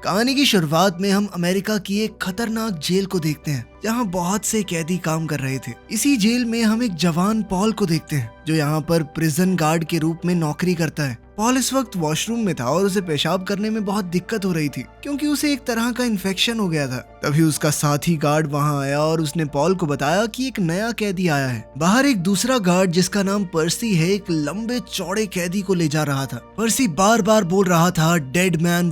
कहानी की शुरुआत में हम अमेरिका की एक खतरनाक जेल को देखते हैं जहां बहुत से कैदी काम कर रहे थे। इसी जेल में हम एक जवान पॉल को देखते हैं जो यहाँ पर प्रिजन गार्ड के रूप में नौकरी करता है। पॉल इस वक्त वॉशरूम में था और उसे पेशाब करने में बहुत दिक्कत हो रही थी क्योंकि उसे एक तरह का इन्फेक्शन हो गया था। तभी उसका साथी गार्ड वहां आया और उसने पॉल को बताया कि एक नया कैदी आया है। बाहर एक दूसरा गार्ड जिसका नाम पर्सी है एक लंबे चौड़े कैदी को ले जा रहा था। पर्सी बार बार बोल रहा था डेड मैन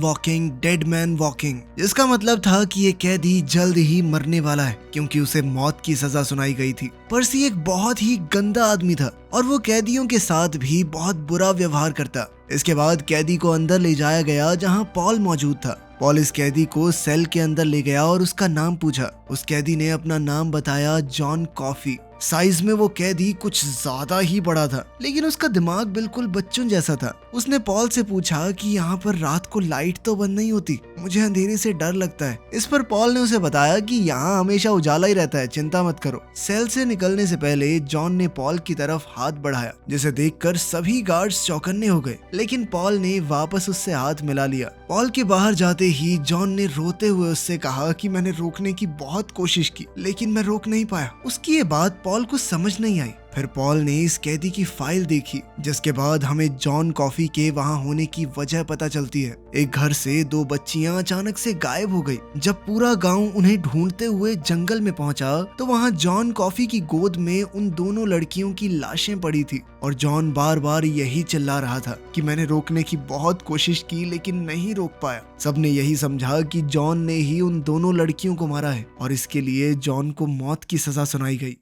वॉकिंग, जिसका मतलब था कि ये कैदी जल्द ही मरने वाला है क्योंकि उसे मौत की सजा सुनाई गई थी। पर्सी एक बहुत ही गंदा आदमी था और वो कैदियों के साथ भी बहुत बुरा व्यवहार करता। इसके बाद कैदी को अंदर ले जाया गया जहां पॉल मौजूद था। पॉल इस कैदी को सेल के अंदर ले गया और उसका नाम पूछा। उस कैदी ने अपना नाम बताया जॉन कॉफी। साइज में वो कैदी कुछ ज्यादा ही बड़ा था लेकिन उसका दिमाग बिल्कुल बच्चों जैसा था। उसने पॉल से पूछा कि यहाँ पर रात को लाइट तो बंद नहीं होती, मुझे अंधेरे से डर लगता है। इस पर पॉल ने उसे बताया कि यहाँ हमेशा उजाला ही रहता है, चिंता मत करो। सेल से निकलने से पहले जॉन ने पॉल की तरफ हाथ बढ़ाया जिसे देखकर सभी गार्ड्स चौकन्ने हो गए, लेकिन पॉल ने वापस उससे हाथ मिला लिया। पॉल के बाहर जाते ही जॉन ने रोते हुए उससे कहा कि मैंने रोकने की बहुत कोशिश की लेकिन मैं रोक नहीं पाया। उसकी ये बात पॉल को समझ नहीं आई। फिर पॉल ने इस कैदी की फाइल देखी जिसके बाद हमें जॉन कॉफी के वहां होने की वजह पता चलती है। एक घर से दो बच्चियां अचानक से गायब हो गई। जब पूरा गांव उन्हें ढूंढते हुए जंगल में पहुंचा तो वहां जॉन कॉफी की गोद में उन दोनों लड़कियों की लाशें पड़ी थी और जॉन बार बार यही चिल्ला रहा था कि मैंने रोकने की बहुत कोशिश की लेकिन नहीं रोक पाया। सबने यही समझा कि जॉन ने ही उन दोनों लड़कियों को मारा है और इसके लिए जॉन को मौत की सजा सुनाई गई।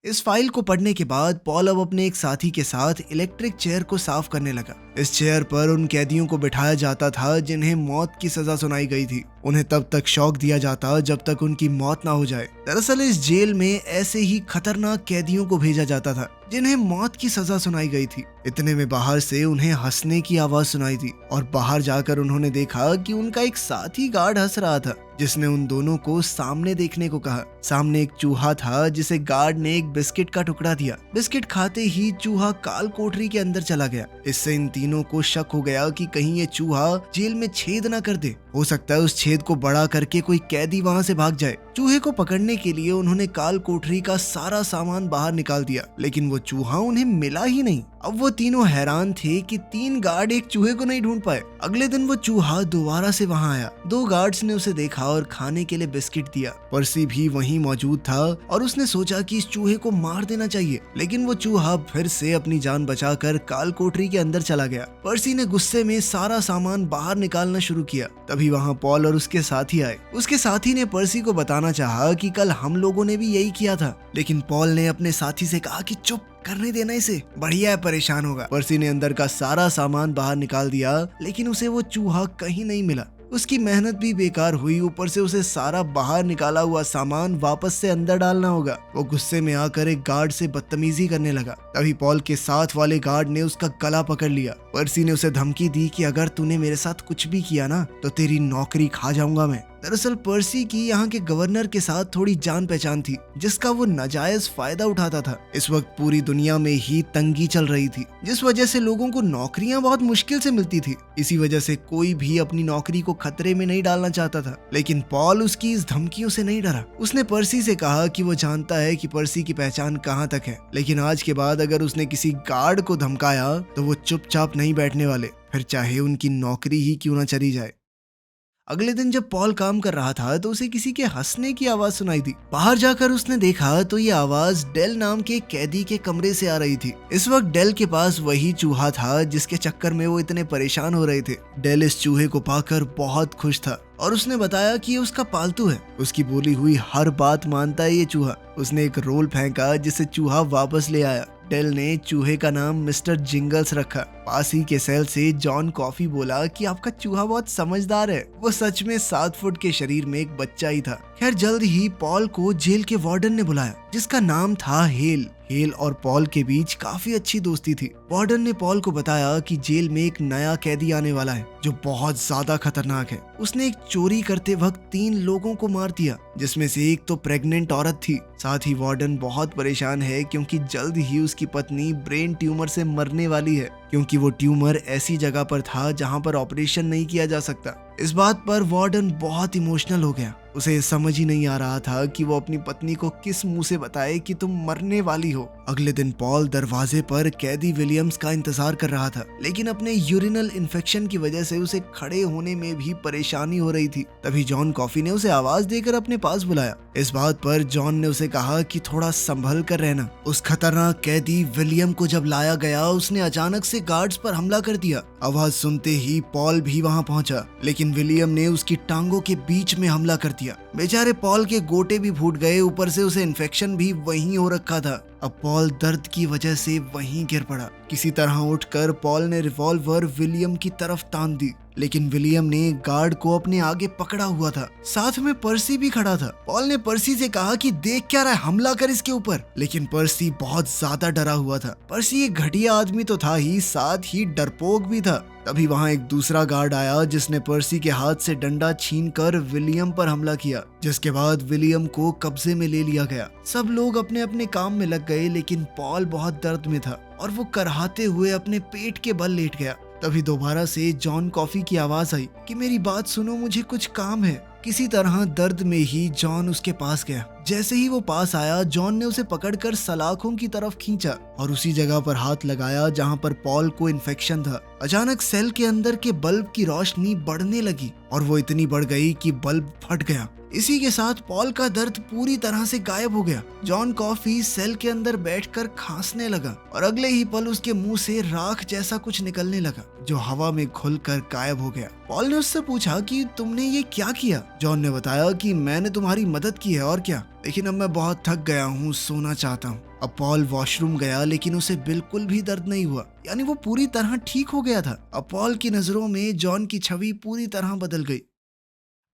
इस फाइल को पढ़ने के बाद पॉल अब अपने एक साथी के साथ इलेक्ट्रिक चेयर को साफ करने लगा। इस चेयर पर उन कैदियों को बिठाया जाता था जिन्हें मौत की सजा सुनाई गई थी। उन्हें तब तक शॉक दिया जाता जब तक उनकी मौत ना हो जाए। दरअसल इस जेल में ऐसे ही खतरनाक कैदियों को भेजा जाता था जिन्हें मौत की सजा सुनाई गई थी। इतने में बाहर से उन्हें हंसने की आवाज सुनाई थी और बाहर जाकर उन्होंने देखा कि उनका एक साथी गार्ड हंस रहा था जिसने उन दोनों को सामने देखने को कहा। सामने एक चूहा था जिसे गार्ड ने एक बिस्किट का टुकड़ा दिया। बिस्किट खाते ही चूहा काल कोठरी के अंदर चला गया। इससे इन तीनों को शक हो गया कि कहीं ये चूहा जेल में छेद न कर दे। हो सकता है उस छेद को बड़ा करके कोई कैदी वहां से भाग जाए। चूहे को पकड़ने के लिए उन्होंने काल कोठरी का सारा सामान बाहर निकाल दिया लेकिन वो चूहा उन्हें मिला ही नहीं। अब वो तीनों हैरान थे कि 3 गार्ड एक चूहे को नहीं ढूंढ पाए। अगले दिन वो चूहा दोबारा से वहां आया। 2 गार्ड्स ने उसे देखा और खाने के लिए बिस्किट दिया। पर्सी भी वहीं मौजूद था और उसने सोचा कि इस चूहे को मार देना चाहिए लेकिन वो चूहा फिर से अपनी जान बचाकर काल कोठरी के अंदर चला गया। पर्सी ने गुस्से में सारा सामान बाहर निकालना शुरू किया। तभी वहां पॉल और उसके साथी आए। उसके साथी ने पर्सी को बताना चाहा कि कल हम लोगों ने भी यही किया था लेकिन पॉल ने अपने साथी से कहा कि चुप करने देना इसे, बढ़िया है, परेशान होगा। पर्सी ने अंदर का सारा सामान बाहर निकाल दिया लेकिन उसे वो चूहा कहीं नहीं मिला। उसकी मेहनत भी बेकार हुई, ऊपर से उसे सारा बाहर निकाला हुआ सामान वापस से अंदर डालना होगा। वो गुस्से में आकर एक गार्ड से बदतमीजी करने लगा। तभी पॉल के साथ वाले गार्ड ने उसका गला पकड़ लिया। पर्सी ने उसे धमकी दी कि अगर तूने मेरे साथ कुछ भी किया ना तो तेरी नौकरी खा जाऊंगा मैं। दरअसल पर्सी की यहाँ के गवर्नर के साथ थोड़ी जान पहचान थी जिसका वो नाजायज फायदा उठाता था। इस वक्त पूरी दुनिया में ही तंगी चल रही थी जिस वजह से लोगों को नौकरियां बहुत मुश्किल से मिलती थी। इसी वजह से कोई भी अपनी नौकरी को खतरे में नहीं डालना चाहता था लेकिन पॉल उसकी इस धमकियों से नहीं डरा। उसने पर्सी से कहा कि वो जानता है कि पर्सी की पहचान कहाँ तक है लेकिन आज के बाद अगर उसने किसी गार्ड को धमकाया तो वो चुपचाप नहीं बैठने वाले, फिर चाहे उनकी नौकरी ही क्यों ना चली जाए। अगले दिन जब पॉल काम कर रहा था तो उसे किसी के हंसने की आवाज सुनाई दी। बाहर जाकर उसने देखा तो ये आवाज डेल नाम के कैदी के कमरे से आ रही थी। इस वक्त डेल के पास वही चूहा था जिसके चक्कर में वो इतने परेशान हो रहे थे। डेल इस चूहे को पाकर बहुत खुश था और उसने बताया कि ये उसका पालतू है। उसकी बोली हुई हर बात मानता है ये चूहा। उसने एक रोल फेंका जिसे चूहा वापस ले आया। डेल ने चूहे का नाम मिस्टर जिंगल्स रखा। पास ही के सेल से जॉन कॉफी बोला कि आपका चूहा बहुत समझदार है। वो सच में 7 फुट के शरीर में एक बच्चा ही था। खैर जल्द ही पॉल को जेल के वार्डन ने बुलाया जिसका नाम था हेल। हेल और पॉल के बीच काफी अच्छी दोस्ती थी। वार्डन ने पॉल को बताया कि जेल में एक नया कैदी आने वाला है जो बहुत ज्यादा खतरनाक है। उसने एक चोरी करते वक्त 3 लोगों को मार दिया जिसमें से एक तो प्रेग्नेंट औरत थी। साथ ही वार्डन बहुत परेशान है क्योंकि जल्द ही उसकी पत्नी ब्रेन ट्यूमर से मरने वाली है क्योंकि वो ट्यूमर ऐसी जगह पर था जहां पर ऑपरेशन नहीं किया जा सकता। इस बात पर वार्डन बहुत इमोशनल हो गया। उसे ये समझ ही नहीं आ रहा था कि वो अपनी पत्नी को किस मुंह से बताए कि तुम मरने वाली हो। अगले दिन पॉल दरवाजे पर कैदी विलियम्स का इंतजार कर रहा था, लेकिन अपने यूरिनल इन्फेक्शन की वजह से उसे खड़े होने में भी परेशानी हो रही थी। तभी जॉन कॉफी ने उसे आवाज देकर अपने पास बुलाया। इस बात पर जॉन ने उसे कहा कि थोड़ा संभल कर रहना। उस खतरनाक कैदी विलियम को जब लाया गया, उसने अचानक से गार्ड्स पर हमला कर दिया। आवाज सुनते ही पॉल भी वहां पहुंचा, लेकिन विलियम ने उसकी टांगों के बीच में हमला कर दिया। बेचारे पॉल के गोटे भी फूट गए, ऊपर से उसे इन्फेक्शन भी वहीं हो रखा था। अब पॉल दर्द की वजह से वहीं गिर पड़ा। किसी तरह उठकर पॉल ने रिवॉल्वर विलियम की तरफ तान दी, लेकिन विलियम ने गार्ड को अपने आगे पकड़ा हुआ था। साथ में पर्सी भी खड़ा था। पॉल ने पर्सी से कहा कि देख क्या रहा है, हमला कर इसके ऊपर। लेकिन पर्सी बहुत ज्यादा डरा हुआ था। पर्सी एक घटिया आदमी तो था ही, साथ ही डरपोक भी था। तभी वहां एक दूसरा गार्ड आया, जिसने पर्सी के हाथ से डंडा छीनकर विलियम पर हमला किया, जिसके बाद विलियम को कब्जे में ले लिया गया। सब लोग अपने अपने काम में लग गए, लेकिन पॉल बहुत दर्द में था और वो कराहते हुए अपने पेट के बल लेट गया। तभी दोबारा से जॉन कॉफी की आवाज आई कि मेरी बात सुनो, मुझे कुछ काम है। किसी तरह दर्द में ही जॉन उसके पास गया। जैसे ही वो पास आया, जॉन ने उसे पकड़कर सलाखों की तरफ खींचा और उसी जगह पर हाथ लगाया जहां पर पॉल को इन्फेक्शन था। अचानक सेल के अंदर के बल्ब की रोशनी बढ़ने लगी और वो इतनी बढ़ गई कि बल्ब फट गया। इसी के साथ पॉल का दर्द पूरी तरह से गायब हो गया। जॉन कॉफी सेल के अंदर बैठकर खांसने लगा और अगले ही पल उसके मुंह से राख जैसा कुछ निकलने लगा, जो हवा में घुलकर गायब हो गया। पॉल ने उससे पूछा कि तुमने ये क्या किया? जॉन ने बताया कि मैंने तुम्हारी मदद की है और क्या, लेकिन अब मैं बहुत थक गया हूँ, सोना चाहता हूँ। अब पॉल वॉशरूम गया, लेकिन उसे बिल्कुल भी दर्द नहीं हुआ, यानी वो पूरी तरह ठीक हो गया था। अब पॉल की नजरों में जॉन की छवि पूरी तरह बदल गई।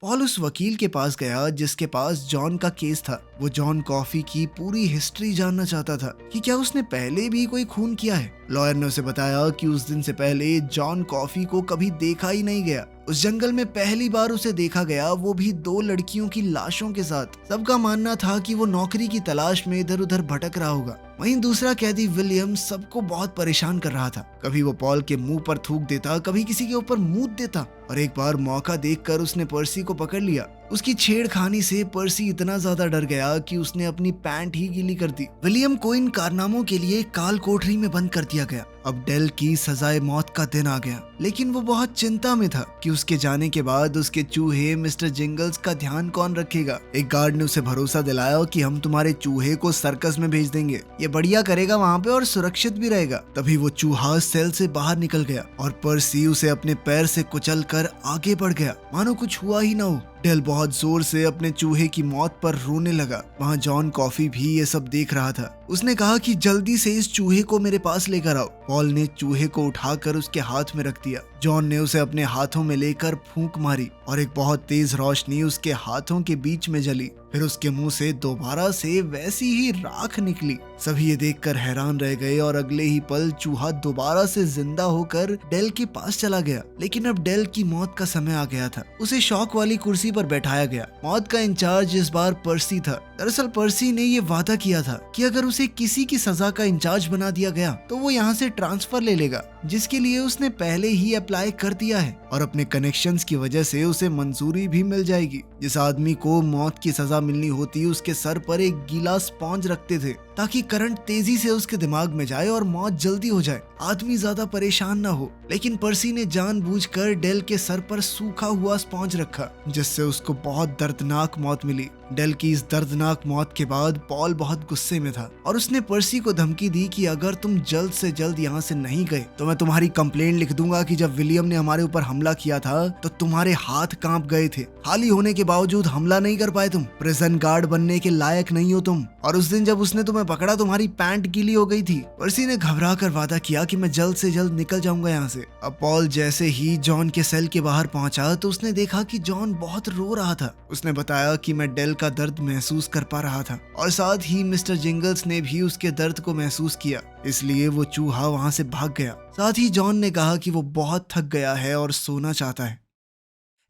पॉल उस वकील के पास गया जिसके पास जॉन का केस था। वो जॉन कॉफी की पूरी हिस्ट्री जानना चाहता था कि क्या उसने पहले भी कोई खून किया है। लॉयर ने उसे बताया कि उस दिन से पहले जॉन कॉफी को कभी देखा ही नहीं गया। उस जंगल में पहली बार उसे देखा गया, वो भी 2 लड़कियों की लाशों के साथ। सबका मानना था कि वो नौकरी की तलाश में इधर उधर भटक रहा होगा। वहीं दूसरा कैदी विलियम सबको बहुत परेशान कर रहा था। कभी वो पॉल के मुंह पर थूक देता, कभी किसी के ऊपर मूत देता, और एक बार मौका देखकर उसने पर्सी को पकड़ लिया। उसकी छेड़खानी से पर्सी इतना ज्यादा डर गया कि उसने अपनी पैंट ही गीली कर दी। विलियम को इन कारनामों के लिए काल कोठरी में बंद कर दिया गया। अब डेल की सजाए मौत का दिन आ गया, लेकिन वो बहुत चिंता में था कि उसके जाने के बाद उसके चूहे मिस्टर जिंगल्स का ध्यान कौन रखेगा। एक गार्ड ने उसे भरोसा दिलाया कि हम तुम्हारे चूहे को सर्कस में भेज देंगे, ये बढ़िया करेगा वहाँ पे और सुरक्षित भी रहेगा। तभी वो चूहा सेल से बाहर निकल गया और पर्सी उसे अपने पैर से कुचल कर आगे बढ़ गया, मानो कुछ हुआ ही ना हो। डेल बहुत जोर से अपने चूहे की मौत पर रोने लगा। वहाँ जॉन कॉफी भी ये सब देख रहा था। उसने कहा कि जल्दी से इस चूहे को मेरे पास लेकर आओ। पॉल ने चूहे को उठाकर उसके हाथ में रख दिया। जॉन ने उसे अपने हाथों में लेकर फूंक मारी और एक बहुत तेज रोशनी उसके हाथों के बीच में जली। फिर उसके मुंह से दोबारा से वैसी ही राख निकली। सभी ये देखकर हैरान रह गए और अगले ही पल चूहा दोबारा से जिंदा होकर डेल के पास चला गया। लेकिन अब डेल की मौत का समय आ गया था। उसे शौक वाली कुर्सी पर बैठाया गया। मौत का इंचार्ज इस बार पर्सी था। दरअसल पर्सी ने ये वादा किया था कि अगर उसे किसी की सजा का इंचार्ज बना दिया गया तो वो यहाँ से ट्रांसफर ले लेगा, जिसके लिए उसने पहले ही अप्लाई कर दिया है और अपने कनेक्शंस की वजह से उसे मंजूरी भी मिल जाएगी। जिस आदमी को मौत की सजा मिलनी होती, उसके सर पर एक गीला स्पॉन्ज रखते थे ताकि करंट तेजी से उसके दिमाग में जाए और मौत जल्दी हो जाए, आदमी ज्यादा परेशान ना हो। लेकिन पर्सी ने जानबूझकर डेल के सर पर सूखा हुआ स्पॉन्ज रखा, जिससे उसको बहुत दर्दनाक मौत मिली। डेल की इस दर्दनाक मौत के बाद पॉल बहुत गुस्से में था और उसने पर्सी को धमकी दी कि अगर तुम जल्द से जल्द यहाँ से नहीं गए तो मैं तुम्हारी कंप्लेंट लिख दूंगा कि जब विलियम ने हमारे ऊपर हमला किया था तो तुम्हारे हाथ कांप गए थे। खाली होने के बावजूद हमला नहीं कर पाए, तुम प्रिजन गार्ड बनने के लायक नहीं हो तुम। और उस दिन जब उसने तुम्हें पकड़ा तुम्हारी पैंट गीली हो गई थी। पर्सी ने घबरा कर वादा किया कि मैं जल्द से जल्द निकल जाऊंगा यहाँ से। अब पॉल जैसे ही जॉन के सेल के बाहर पहुंचा तो उसने देखा कि जॉन बहुत रो रहा था। उसने बताया कि मैं डेल का दर्द महसूस कर पा रहा था और साथ ही मिस्टर जिंगल्स ने भी उसके दर्द को महसूस किया, इसलिए वो चूहा वहां से भाग गया। साथ ही जॉन ने कहा कि वो बहुत थक गया है और सोना चाहता है।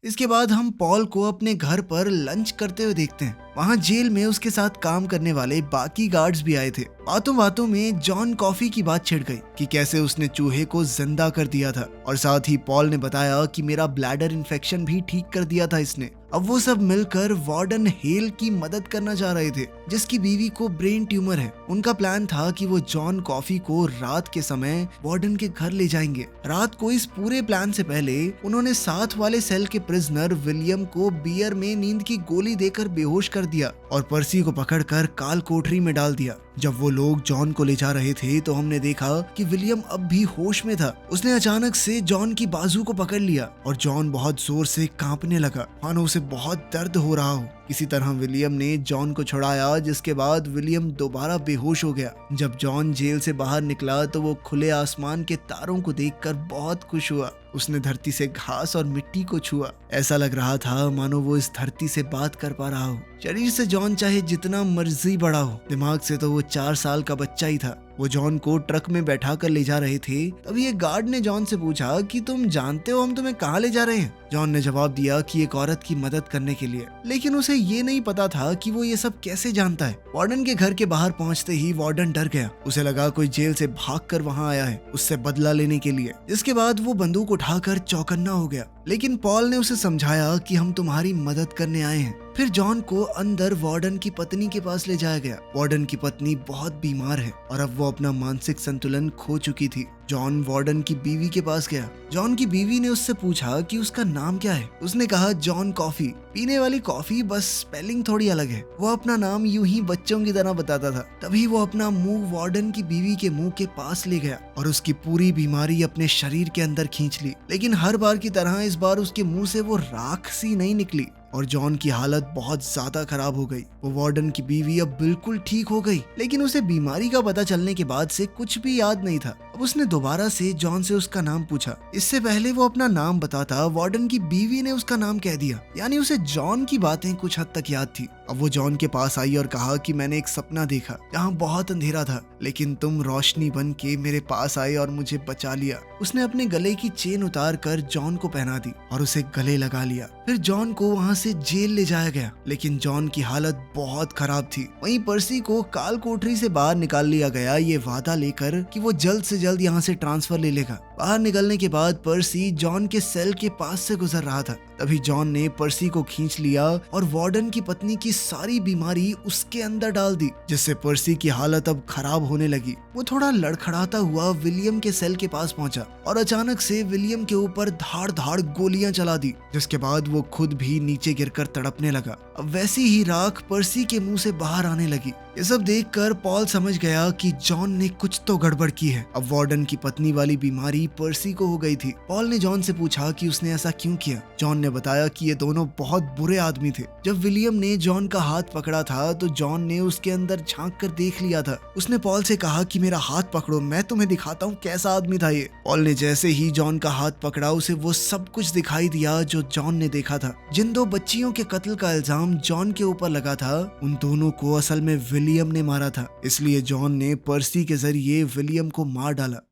इसके बाद हम पॉल को अपने घर पर लंच करते हुए देखते हैं। वहाँ जेल में उसके साथ काम करने वाले बाकी गार्ड्स भी आए थे। बातों बातों में जॉन कॉफी की बात छिड़ गई कि कैसे उसने चूहे को जिंदा कर दिया था, और साथ ही पॉल ने बताया कि मेरा ब्लैडर इन्फेक्शन भी ठीक कर दिया था इसने। अब वो सब मिलकर वार्डन हेल की मदद करना चाह रहे थे, जिसकी बीवी को ब्रेन ट्यूमर है। उनका प्लान था कि वो जॉन कॉफी को रात के समय वार्डन के घर ले जाएंगे। रात को इस पूरे प्लान से पहले उन्होंने साथ वाले सेल के प्रिजनर विलियम को बियर में नींद की गोली देकर बेहोश कर दिया और पर्सी को पकड़कर काल कोठरी में डाल दिया। जब वो लोग जॉन को ले जा रहे थे तो हमने देखा कि विलियम अब भी होश में था। उसने अचानक से जॉन की बाजू को पकड़ लिया और जॉन बहुत जोर से कांपने लगा, मानो उसे बहुत दर्द हो रहा हो। किसी तरह विलियम ने जॉन को छुड़ाया, जिसके बाद विलियम दोबारा बेहोश हो गया। जब जॉन जेल से बाहर निकला तो वो खुले आसमान के तारों को देखकर बहुत खुश हुआ। उसने धरती से घास और मिट्टी को छुआ। ऐसा लग रहा था मानो वो इस धरती से बात कर पा रहा हो। शरीर से जॉन चाहे जितना मर्जी बड़ा हो, दिमाग से तो वो 4 साल का बच्चा ही था। वो जॉन को ट्रक में बैठा कर ले जा रहे थे। तभी एक गार्ड ने जॉन से पूछा कि तुम जानते हो हम तुम्हें कहाँ ले जा रहे हैं? जॉन ने जवाब दिया कि एक औरत की मदद करने के लिए, लेकिन उसे ये नहीं पता था कि वो ये सब कैसे जानता है। वार्डन के घर के बाहर पहुंचते ही वार्डन डर गया। उसे लगा कोई जेल से भागकर वहां आया है उससे बदला लेने के लिए। जिसके बाद वो बंदूक उठाकर चौकन्ना हो गया, लेकिन पॉल ने उसे समझाया कि हम तुम्हारी मदद करने आए हैं। फिर जॉन को अंदर वार्डन की पत्नी के पास ले जाया गया। वार्डन की पत्नी बहुत बीमार है और अब वो अपना मानसिक संतुलन खो चुकी थी। जॉन वार्डन की बीवी के पास गया। जॉन की बीवी ने उससे पूछा कि उसका नाम क्या है। उसने कहा जॉन कॉफी, पीने वाली कॉफी, बस स्पेलिंग थोड़ी अलग है। वो अपना नाम यूं ही बच्चों की तरह बताता था। तभी वो अपना मुंह वार्डन की बीवी के मुंह के पास ले गया और उसकी पूरी बीमारी अपने शरीर के अंदर खींच ली। लेकिन हर बार की तरह इस बार उसके मुंह से वो राख सी नहीं निकली और जॉन की हालत बहुत ज्यादा खराब हो गई। वो वार्डन की बीवी अब बिल्कुल ठीक हो गई, लेकिन उसे बीमारी का पता चलने के बाद से कुछ भी याद नहीं था। अब उसने दोबारा से जॉन से उसका नाम पूछा। इससे पहले वो अपना नाम बताता, वार्डन की बीवी ने उसका नाम कह दिया, यानी उसे जॉन की बातें कुछ हद तक याद थी। अब वो जॉन के पास आई और कहा कि मैंने एक सपना देखा जहाँ बहुत अंधेरा था, लेकिन तुम रोशनी बन के मेरे पास आए और मुझे बचा लिया। उसने अपने गले की चेन उतार कर जॉन को पहना दी और उसे गले लगा लिया। फिर जॉन को वहाँ से जेल ले जाया गया, लेकिन जॉन की हालत बहुत खराब थी। वहीं पर्सी को काल कोठरी से बाहर निकाल लिया गया, ये वादा लेकर कि वो जल्द से जल्द यहाँ से ट्रांसफर ले लेगा। बाहर निकलने के बाद पर्सी जॉन के सेल के पास से गुजर रहा था। तभी जॉन ने पर्सी को खींच लिया और वार्डन की पत्नी की सारी बीमारी उसके अंदर डाल दी, जिससे पर्सी की हालत अब खराब होने लगी। वो थोड़ा लड़खड़ाता हुआ विलियम के सेल के पास पहुंचा और अचानक से विलियम के ऊपर धाड़ धाड़ गोलियां चला दी, जिसके बाद वो खुद भी नीचे गिरकर तड़पने लगा। अब वैसी ही राख पर्सी के मुंह से बाहर आने लगी। ये सब देखकर पॉल समझ गया कि जॉन ने कुछ तो गड़बड़ की है। अब वार्डन की पत्नी वाली बीमारी पर्सी को हो गई थी। पॉल ने जॉन से पूछा कि उसने ऐसा क्यों किया। जॉन ने बताया कि ये दोनों बहुत बुरे आदमी थे। जब विलियम ने जॉन का हाथ पकड़ा था तो जॉन ने उसके अंदर झांक कर देख लिया था। उसने पॉल से कहा कि मेरा हाथ पकड़ो, मैं तुम्हें दिखाता हूँ कैसा आदमी था ये। पॉल ने जैसे ही जॉन का हाथ पकड़ा, उसे वो सब कुछ दिखाई दिया जो जॉन ने देखा था। जिन 2 बच्चियों के कत्ल का इल्जाम जॉन के ऊपर लगा था, उन दोनों को असल में विलियम ने मारा था। इसलिए जॉन ने पर्सी के जरिए विलियम को मार डाला।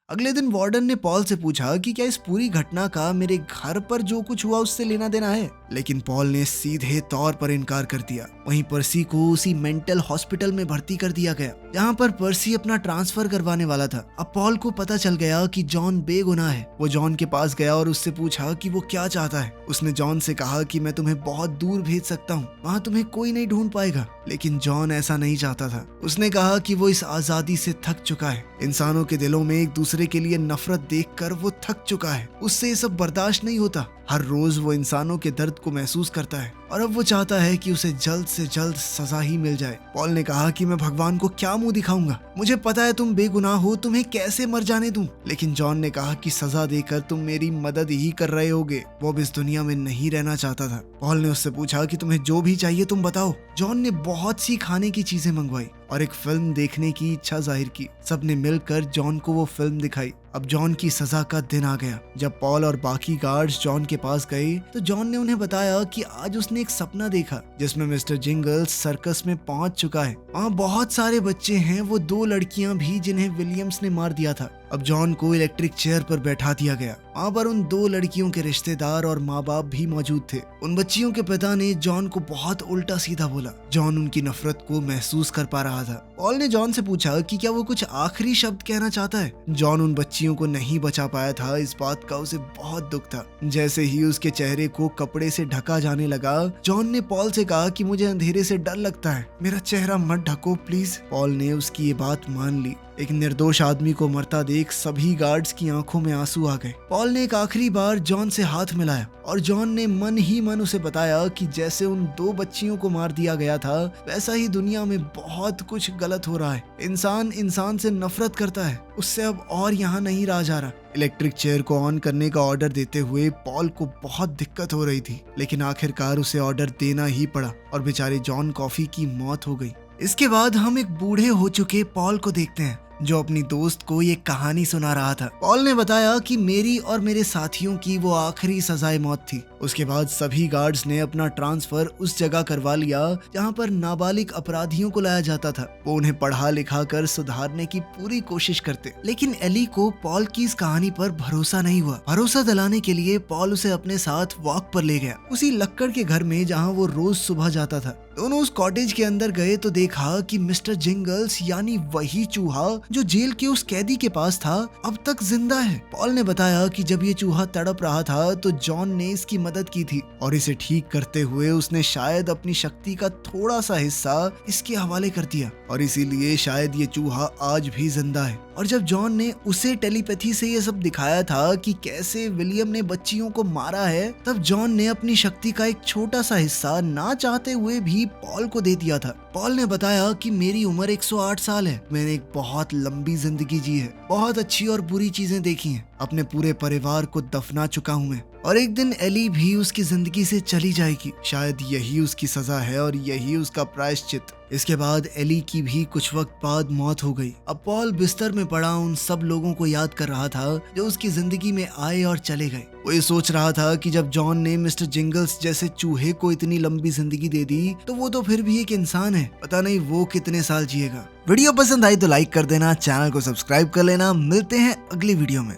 अगले दिन वार्डन ने पॉल से पूछा कि क्या इस पूरी घटना का मेरे घर पर जो कुछ हुआ उससे लेना देना है, लेकिन पॉल ने सीधे तौर पर इनकार कर दिया। वहीं पर्सी को उसी मेंटल हॉस्पिटल में भर्ती कर दिया गया जहां पर पर्सी अपना ट्रांसफर करवाने वाला था। अब पॉल को पता चल गया कि जॉन बेगुनाह है। वो जॉन के पास गया और उससे पूछा कि वो क्या चाहता है। उसने जॉन से कहा कि मैं तुम्हें बहुत दूर भेज सकता हूँ, वहाँ तुम्हें कोई नहीं ढूंढ पाएगा, लेकिन जॉन ऐसा नहीं चाहता था। उसने कहा कि वो इस आजादी से थक चुका है। इंसानों के दिलों में एक दूसरे के लिए नफरत देखकर वो थक चुका है। उससे ये सब बर्दाश्त नहीं होता। हर रोज वो इंसानों के दर्द को महसूस करता है और अब वो चाहता है कि उसे जल्द से जल्द सजा ही मिल जाए। पॉल ने कहा कि मैं भगवान को क्या मुंह दिखाऊंगा, मुझे पता है तुम बेगुनाह हो, तुम्हें कैसे मर जाने दूं। लेकिन जॉन ने कहा कि सजा देकर तुम मेरी मदद ही कर रहे होगे। वो अब इस दुनिया में नहीं रहना चाहता था। पॉल ने उससे पूछा कि तुम्हें जो भी चाहिए तुम बताओ। जॉन ने बहुत सी खाने की चीजें मंगवाई और एक फिल्म देखने की इच्छा जाहिर की। सबने मिलकर जॉन को वो फिल्म दिखाई। अब जॉन की सजा का दिन आ गया। जब पॉल और बाकी गार्ड्स जॉन के पास गए तो जॉन ने उन्हें बताया कि आज उसने एक सपना देखा जिसमें मिस्टर जिंगल्स सर्कस में पहुंच चुका है। वहाँ बहुत सारे बच्चे हैं, वो 2 लड़कियां भी जिन्हें विलियम्स ने मार दिया था। अब जॉन को इलेक्ट्रिक चेयर पर बैठा दिया गया। वहाँ पर उन 2 लड़कियों के रिश्तेदार और माँ बाप भी मौजूद थे। उन बच्चियों के पिता ने जॉन को बहुत उल्टा सीधा बोला। जॉन उनकी नफरत को महसूस कर पा रहा था। पॉल ने जॉन से पूछा कि क्या वो कुछ आखिरी शब्द कहना चाहता है। जॉन उन बच्चियों को नहीं बचा पाया था, इस बात का उसे बहुत दुख था। जैसे ही उसके चेहरे को कपड़े से ढका जाने लगा, जॉन ने पॉल से कहा कि मुझे अंधेरे से डर लगता है, मेरा चेहरा मत ढको प्लीज। पॉल ने उसकी ये बात मान ली। एक निर्दोष आदमी को मरता देख सभी गार्ड्स की आंखों में आंसू आ गए। पॉल ने एक आखिरी बार जॉन से हाथ मिलाया और जॉन ने मन ही मन उसे बताया कि जैसे उन 2 बच्चियों को मार दिया गया था, वैसा ही दुनिया में बहुत कुछ गलत हो रहा है। इंसान इंसान से नफरत करता है, उससे अब और यहाँ नहीं रहा जा रहा। इलेक्ट्रिक चेयर को ऑन करने का ऑर्डर देते हुए पॉल को बहुत दिक्कत हो रही थी, लेकिन आखिरकार उसे ऑर्डर देना ही पड़ा और बेचारे जॉन कॉफी की मौत हो गई। इसके बाद हम एक बूढ़े हो चुके पॉल को देखते हैं जो अपनी दोस्त को ये कहानी सुना रहा था। पॉल ने बताया कि मेरी और मेरे साथियों की वो आखिरी सजाए मौत थी। उसके बाद सभी गार्ड्स ने अपना ट्रांसफर उस जगह करवा लिया जहाँ पर नाबालिग अपराधियों को लाया जाता था। वो उन्हें पढ़ा लिखा कर सुधारने की पूरी कोशिश करते, लेकिन एली को पॉल की इस कहानी पर भरोसा नहीं हुआ। भरोसा दिलाने के लिए पॉल उसे अपने साथ वॉक पर ले गया, उसी लक्कड़ के घर में जहाँ वो रोज सुबह जाता था। दोनों उस कॉटेज के अंदर गए तो देखा कि मिस्टर जिंगल्स यानी वही चूहा जो जेल के उस कैदी के पास था, अब तक जिंदा है। पॉल ने बताया कि जब ये चूहा तड़प रहा था तो जॉन ने इसकी मदद की थी और इसे ठीक करते हुए उसने शायद अपनी शक्ति का थोड़ा सा हिस्सा इसके हवाले कर दिया और इसीलिए शायद ये चूहा आज भी जिंदा है। और जब जॉन ने उसे टेलीपैथी से ये सब दिखाया था कि कैसे विलियम ने बच्चियों को मारा है, तब जॉन ने अपनी शक्ति का एक छोटा सा हिस्सा ना चाहते हुए भी पॉल को दे दिया था। पॉल ने बताया कि मेरी उम्र 108 साल है, मैंने एक बहुत लंबी जिंदगी जी है, बहुत अच्छी और बुरी चीजें देखी हैं, अपने पूरे परिवार को दफना चुका हूँ मैं, और एक दिन एली भी उसकी जिंदगी से चली जाएगी। शायद यही उसकी सजा है और यही उसका प्रायश्चित। इसके बाद एली की भी कुछ वक्त बाद मौत हो गई। अब पॉल बिस्तर में पड़ा उन सब लोगों को याद कर रहा था जो उसकी जिंदगी में आए और चले गए। वो ये सोच रहा था कि जब जॉन ने मिस्टर जिंगल्स जैसे चूहे को इतनी लंबी जिंदगी दे दी तो वो तो फिर भी एक इंसान है, पता नहीं वो कितने साल जिएगा। वीडियो पसंद आई तो लाइक कर देना, चैनल को सब्सक्राइब कर लेना। मिलते हैं अगली वीडियो में।